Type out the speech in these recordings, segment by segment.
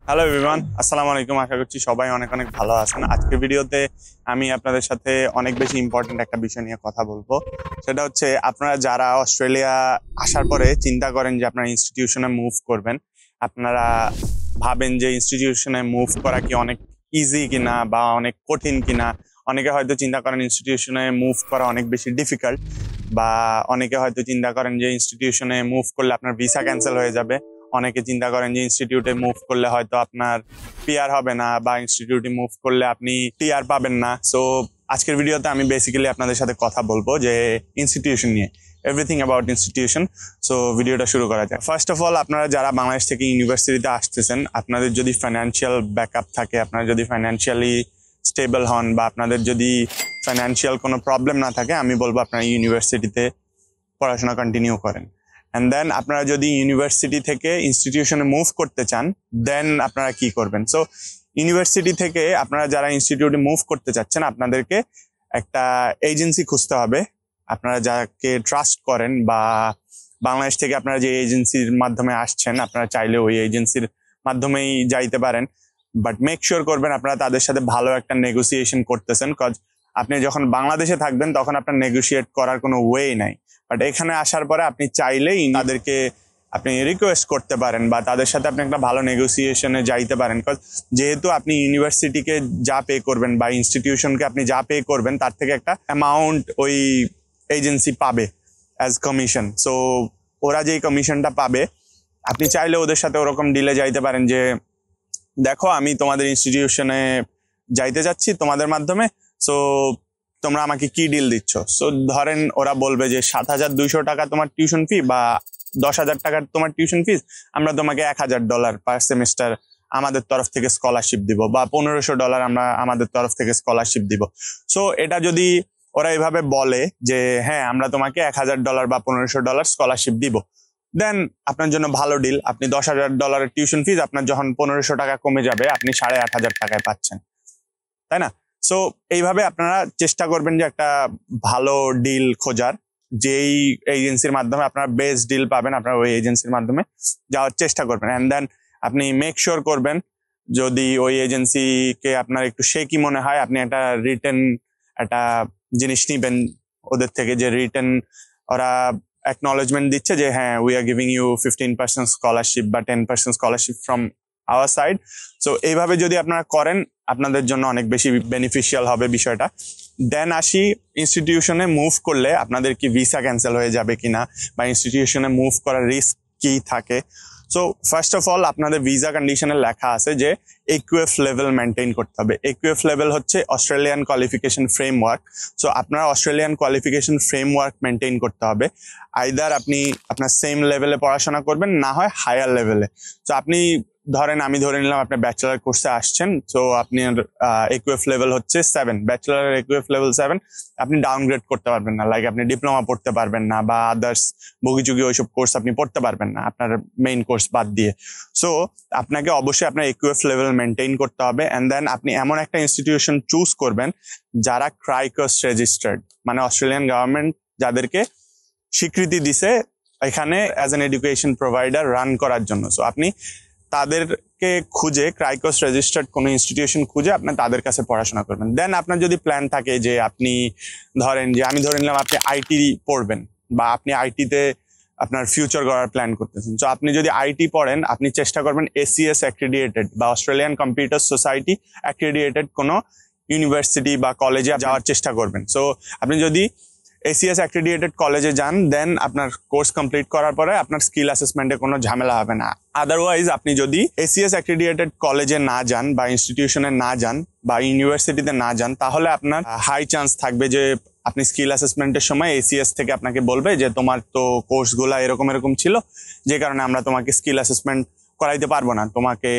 Hello everyone, আসসালামু আলাইকুম। আশা করছি সবাই অনেক অনেক ভালো আছেন। আজকের ভিডিওতে আমি আপনাদের সাথে অনেক বেশি ইম্পর্ট্যান্ট একটা বিষয় নিয়ে কথা বলবো। সেটা হচ্ছে, আপনারা যারা অস্ট্রেলিয়া আসার পরে চিন্তা করেন যে আপনারা ইনস্টিটিউশনে মুভ করবেন, আপনারা ভাবেন যে ইনস্টিটিউশনে মুভ করা কি অনেক ইজি কিনা বা অনেক কঠিন কিনা। অনেকে হয়তো চিন্তা করেন ইনস্টিটিউশনে মুভ করা অনেক বেশি ডিফিকাল্ট, বা অনেকে হয়তো চিন্তা করেন যে ইনস্টিটিউশনে মুভ করলে আপনার ভিসা ক্যান্সেল হয়ে যাবে। অনেকে চিন্তা করেন যে ইনস্টিটিউটে মুভ করলে হয়তো আপনার পিআর হবে না, বা ইনস্টিটিউটে মুভ করলে আপনি টিআর পাবেন না। সো আজকের ভিডিওতে আমি বেসিক্যালি আপনাদের সাথে কথা বলবো যে ইনস্টিটিউশন নিয়ে, এভরিথিং অ্যাবাউট ইনস্টিটিউশন। সো ভিডিওটা শুরু করা যায়। ফার্স্ট অফ অল, আপনারা যারা বাংলাদেশ থেকে ইউনিভার্সিটিতে আসতেছেন, আপনাদের যদি ফাইন্যান্সিয়াল ব্যাকআপ থাকে, আপনারা যদি ফাইন্যান্সিয়ালি স্টেবল হন, বা আপনাদের যদি ফাইন্যান্সিয়াল কোনো প্রবলেম না থাকে, আমি বলবো আপনারা ইউনিভার্সিটিতে পড়াশোনা কন্টিনিউ করেন। অ্যান্ড দেন আপনারা যদি ইউনিভার্সিটি থেকে ইনস্টিটিউশনে মুভ করতে চান, দেন আপনারা কি করবেন? সো ইউনিভার্সিটি থেকে আপনারা যারা ইনস্টিটিউটে মুভ করতে চাচ্ছেন, আপনাদেরকে একটা এজেন্সি খুঁজতে হবে। আপনারা যাকে ট্রাস্ট করেন, বা বাংলাদেশ থেকে আপনারা যে এজেন্সির মাধ্যমে আসছেন, আপনারা চাইলে ওই এজেন্সির মাধ্যমেই যাইতে পারেন। বাট মেক শিওর করবেন আপনারা তাদের সাথে ভালো একটা নেগোসিয়েশন করতেছেন, কজ আপনি যখন বাংলাদেশে থাকবেন তখন আপনার নেগোসিয়েট করার কোনো ওয়ে নাই। বাট এখানে আসার পরে আপনি চাইলেই তাদেরকে আপনি রিকোয়েস্ট করতে পারেন, বা তাদের সাথে আপনি একটা ভালো নেগোসিয়েশনে যাইতে পারেন। কজ যেহেতু আপনি ইউনিভার্সিটিকে যা পে করবেন বা ইনস্টিটিউশনকে আপনি যা পে করবেন, তার থেকে একটা অ্যামাউন্ট ওই এজেন্সি পাবে অ্যাজ কমিশন। সো ওরা যেই কমিশনটা পাবে, আপনি চাইলে ওদের সাথে ওরকম ডিলে যাইতে পারেন যে, দেখো আমি তোমাদের ইনস্টিটিউশনে যাইতে যাচ্ছি তোমাদের মাধ্যমে, সো তোমরা আমাকে কি ডিল দিচ্ছ? সো ধরেন ওরা বলবে যে 7,200 টাকা তোমার টিউশন ফি, বা 10,000 টাকার তোমার টিউশন ফিস, আমরা তোমাকে $1,000 পার সেমিস্টার আমাদের তরফ থেকে স্কলারশিপ দিব, বা $1,500 আমরা আমাদের তরফ থেকে স্কলারশিপ দিব। সো এটা যদি ওরা এভাবে বলে যে হ্যাঁ আমরা তোমাকে $1,000 বা $1,500 স্কলারশিপ দিব, দেন আপনার জন্য ভালো ডিল। আপনি $10,000 টিউশন ফিজ, আপনার যখন 1,500 টাকা কমে যাবে, আপনি 8,500 টাকায় পাচ্ছেন, তাই না? সো এইভাবে আপনারা চেষ্টা করবেন যে একটা ভালো ডিল খোঁজার। যেই এজেন্সির মাধ্যমে আপনারা বেস্ট ডিল পাবেন, আপনারা ওই এজেন্সির মাধ্যমে যাওয়ার চেষ্টা করবেন। অ্যান্ড দেন আপনি মেক শিওর করবেন, যদি ওই এজেন্সিকে আপনার একটু শেকি মনে হয়, আপনি একটা রিটেন একটা জিনিস নিবেন ওদের থেকে, যে রিটেন ওরা অ্যাকনলেজমেন্ট দিচ্ছে যে হ্যাঁ we are giving you 15% scholarship বা 10% scholarship from our side. So এইভাবে যদি আপনারা করেন, আপনাদের জন্য অনেক বেশি বেনিফিশিয়াল হবে বিষয়টা। দেন আসি, ইনস্টিটিউশনে মুভ করলে আপনাদের কি ভিসা ক্যান্সেল হয়ে যাবে কিনা, বা ইনস্টিটিউশনে মুভ করার রিস্ক কি থাকে। সো ফার্স্ট অফ অল, আপনাদের ভিসা কন্ডিশনে লেখা আছে যে একুএফ লেভেল মেনটেন করতে হবে। একুএফ লেভেল হচ্ছে অস্ট্রেলিয়ান কোয়ালিফিকেশন ফ্রেমওয়ার্ক। সো আপনারা অস্ট্রেলিয়ান কোয়ালিফিকেশন ফ্রেমওয়ার্ক মেনটেন করতে হবে। আইদার আপনি আপনার সেম লেভেলে পড়াশোনা করবেন, না হয় হায়ার লেভেলে। সো আপনি ধরেন, আমি ধরে নিলাম আপনি ব্যাচেলার কোর্সে আসছেন, তো আপনার একুএফ লেভেল হচ্ছে 7, ব্যাচেলার একুএফ লেভেল 7। আপনি ডাউনগ্রেড করতে পারবেন না, লাইক আপনি ডিপ্লোমা পড়তে পারবেন না, বা আদার্স বগিচুগি ওইসব কোর্স আপনি পড়তে পারবেন না আপনার মেইন কোর্স বাদ দিয়ে। সো আপনাকে অবশ্যই আপনার একুএফ লেভেল মেনটেন করতে হবে। অ্যান্ড দেন আপনি এমন একটা ইনস্টিটিউশন চুজ করবেন যারা ক্রাইকস রেজিস্টার্ড, মানে অস্ট্রেলিয়ান গভর্নমেন্ট যাদেরকে স্বীকৃতি দিছে এখানে as an education provider run করার জন্য। সো আপনি তাদেরকে খুঁজে, ক্রাইকস রেজিস্টার্ড কোনো ইনস্টিটিউশন খুঁজে আপনি তাদের কাছে পড়াশোনা করবেন। দেন আপনার যদি প্ল্যান থাকে যে আপনি ধরেন যে, আমি ধরে নিলাম আপনি আইটি পড়বেন, বা আপনি আইটিতে আপনার ফিউচার গড়ার প্ল্যান করতেছেন। সো আপনি যদি আইটি পড়েন, আপনি চেষ্টা করবেন এসিএস অ্যাক্রিডিয়েটেড বা অস্ট্রেলিয়ান কম্পিউটার সোসাইটি অ্যাক্রিডিয়েটেড কোনো ইউনিভার্সিটি বা কলেজে যাওয়ার চেষ্টা করবেন। সো আপনি যদি এসিএস অ্যাক্রিডিয়েটেড কলেজে যান, দেন আপনার কোর্স কমপ্লিট করার পরে আপনার স্কিল অ্যাসেসমেন্টে কোনো ঝামেলা হবে না। আদারওয়াইজ আপনি যদি এসিএস অ্যাক্রিডিয়েটেড কলেজে না যান, বা ইনস্টিটিউশনে না যান, বা ইউনিভার্সিটিতে না যান, তাহলে আপনার হাই চান্স থাকবে যে আপনি স্কিল অ্যাসেসমেন্টের সময় এসিএস থেকে আপনাকে বলবে যে তোমার তো কোর্সগুলা এরকম এরকম ছিল, যে কারণে আমরা তোমাকে স্কিল অ্যাসেসমেন্ট করাইতে পারবো না, তোমাকে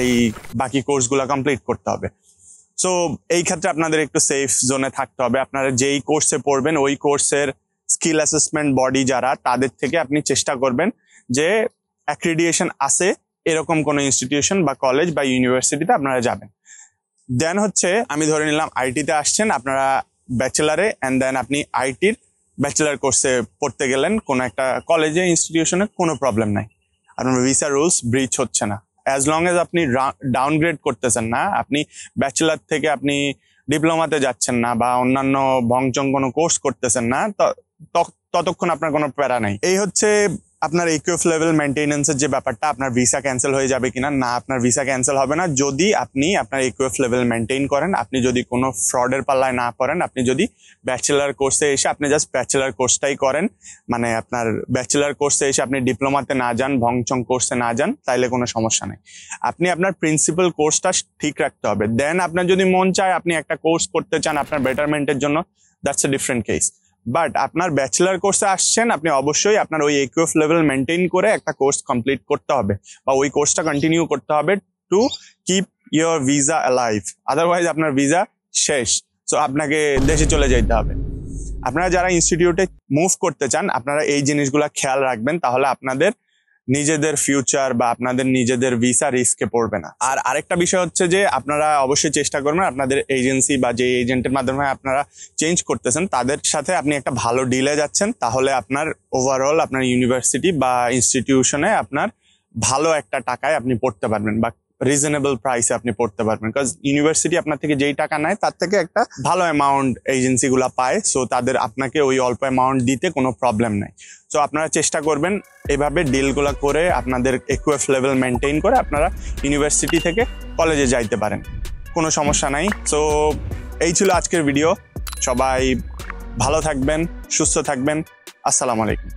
এই বাকি কোর্সগুলা কমপ্লিট করতে হবে। সো এই ক্ষেত্রে আপনাদের একটু সেফ জোনে থাকতে হবে। আপনারা যেই কোর্সে পড়বেন, ওই কোর্সের স্কিল অ্যাসেসমেন্ট বডি যারা, তাদের থেকে আপনি চেষ্টা করবেন যে অ্যাক্রিডিয়েশন আছে এরকম কোনো ইনস্টিটিউশন বা কলেজ বা ইউনিভার্সিটিতে আপনারা যাবেন। দেন হচ্ছে, আমি ধরে নিলাম আইটিতে আসছেন আপনারা ব্যাচেলারে, অ্যান্ড দেন আপনি আইটির ব্যাচেলার কোর্সে পড়তে গেলেন কোনো একটা কলেজে, ইনস্টিটিউশনে, কোনো প্রবলেম নাই, আপনার ভিসা রুলস ব্রিচ হচ্ছে না। অ্যাজ লং এজ আপনি ডাউনগ্রেড করতেছেন না, আপনি ব্যাচেলার থেকে আপনি ডিপ্লোমাতে যাচ্ছেন না বা অন্যান্য ভংচং কোনো কোর্স করতেছেন না, ততক্ষণ আপনার কোনো প্যারা নাই। এই হচ্ছে আপনার ইকুএফ লেভেল মেইনটেনেন্সের যে ব্যাপারটা, আপনার ভিসা ক্যান্সেল হয়ে যাবে কিনা। না, আপনার ভিসা ক্যান্সেল হবে না যদি আপনি আপনার ইকুএফ লেভেল মেইনটেইন করেন, আপনি যদি কোনো ফ্রডের পাল্লায় না পড়েন, আপনি যদি ব্যাচেলার কোর্সে এসে আপনি জাস্ট ব্যাচেলার কোর্সটাই করেন, মানে আপনার ব্যাচেলার কোর্সে এসে আপনি ডিপ্লোমাতে না যান, ভংচং কোর্সে না যান, তাইলে কোনো সমস্যা নেই। আপনি আপনার প্রিন্সিপাল কোর্সটা ঠিক রাখতে হবে। দেন আপনার যদি মন চায় আপনি একটা কোর্স করতে চান আপনার বেটারমেন্টের জন্য, that's a different case. But আপনার ব্যাচেলার কোর্সে আসছেন, আপনি অবশ্যই আপনার ওই ইকুএফ লেভেল মেনটেন করে একটা কোর্স কমপ্লিট করতে হবে বা ওই কোর্সটা কন্টিনিউ করতে হবে to keep your visa alive. Otherwise আপনার ভিসা শেষ, সো আপনাকে দেশে চলে যেতে হবে। আপনারা যারা ইনস্টিটিউটে মুভ করতে চান আপনারা এই জিনিসগুলা খেয়াল রাখবেন, তাহলে আপনাদের নিজেদের ফিউচার বা আপনাদের নিজেদের ভিসা রিস্কে পড়বে না। আর আরেকটা বিষয় হচ্ছে যে আপনারা অবশ্যই চেষ্টা করবেন আপনাদের এজেন্সি বা যে এজেন্টের মাধ্যমে আপনারা চেঞ্জ করতেছেন তাদের সাথে আপনি একটা ভালো ডিলে যাচ্ছেন, তাহলে আপনার ওভারঅল আপনার ইউনিভার্সিটি বা ইনস্টিটিউশনে আপনার ভালো একটা টাকায় আপনি পড়তে পারবেন বা রিজনেবল প্রাইসে আপনি পড়তে পারবেন। বিকজ ইউনিভার্সিটি আপনার থেকে যেই টাকা নেয় তার থেকে একটা ভালো অ্যামাউন্ট এজেন্সিগুলো পায়, সো তাদের আপনাকে ওই অল্প অ্যামাউন্ট দিতে কোনো প্রবলেম নেই। সো আপনারা চেষ্টা করবেন এভাবে ডিলগুলো করে আপনাদের ইকুএফ লেভেল মেনটেন করে আপনারা ইউনিভার্সিটি থেকে কলেজে যাইতে পারেন, কোনো সমস্যা নাই। সো এই ছিল আজকের ভিডিও। সবাই ভালো থাকবেন, সুস্থ থাকবেন। আসসালামু আলাইকুম।